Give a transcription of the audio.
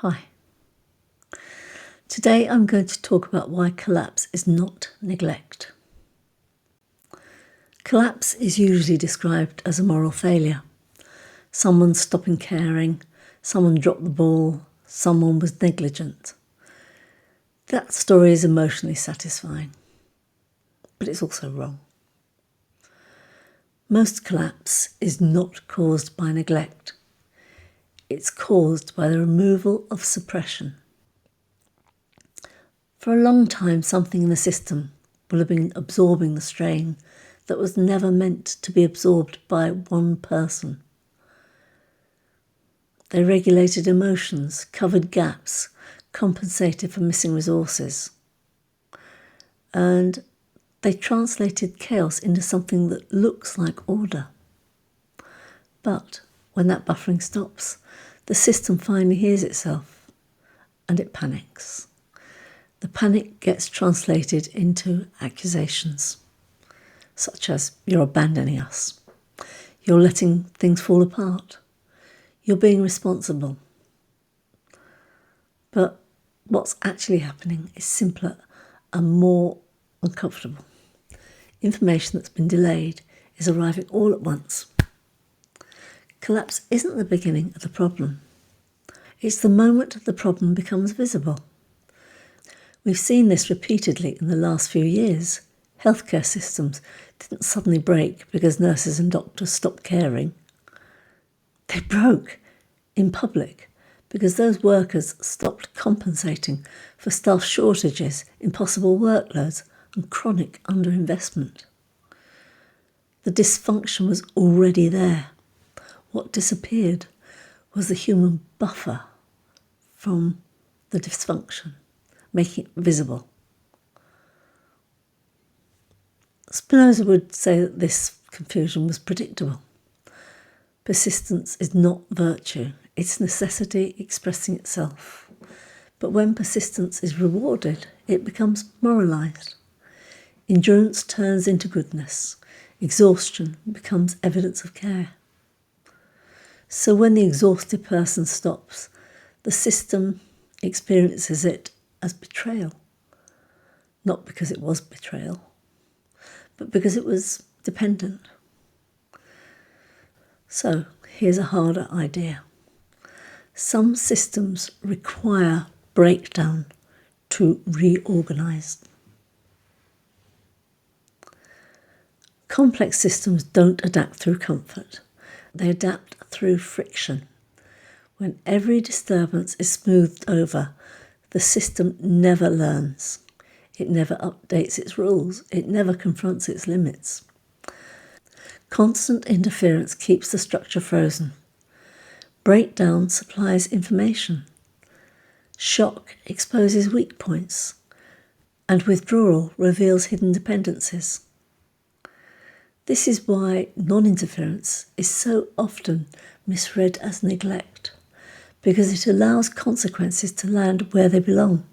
Hi. Today I'm going to talk about why collapse is not neglect. Collapse is usually described as a moral failure. Someone stopping caring, someone dropped the ball, someone was negligent. That story is emotionally satisfying, but it's also wrong. Most collapse is not caused by neglect. It's caused by the removal of suppression. For a long time, something in the system will have been absorbing the strain that was never meant to be absorbed by one person. They regulated emotions, covered gaps, compensated for missing resources. And they translated chaos into something that looks like order. But when that buffering stops, the system finally hears itself and it panics. The panic gets translated into accusations, such as you're abandoning us, you're letting things fall apart, you're being responsible. But what's actually happening is simpler and more uncomfortable. Information that's been delayed is arriving all at once. Collapse isn't the beginning of the problem. It's the moment the problem becomes visible. We've seen this repeatedly in the last few years. Healthcare systems didn't suddenly break because nurses and doctors stopped caring. They broke in public because those workers stopped compensating for staff shortages, impossible workloads, and chronic underinvestment. The dysfunction was already there. What disappeared was the human buffer from the dysfunction, making it visible. Spinoza would say that this confusion was predictable. Persistence is not virtue, it's necessity expressing itself. But when persistence is rewarded, it becomes moralised. Endurance turns into goodness. Exhaustion becomes evidence of care. So when the exhausted person stops, the system experiences it as betrayal. Not because it was betrayal, but because it was dependent. So here's a harder idea. Some systems require breakdown to reorganise. Complex systems don't adapt through comfort. They adapt through friction. When every disturbance is smoothed over, the system never learns. It never updates its rules. It never confronts its limits. Constant interference keeps the structure frozen. Breakdown supplies information. Shock exposes weak points. And withdrawal reveals hidden dependencies. This is why non-interference is so often misread as neglect, because it allows consequences to land where they belong.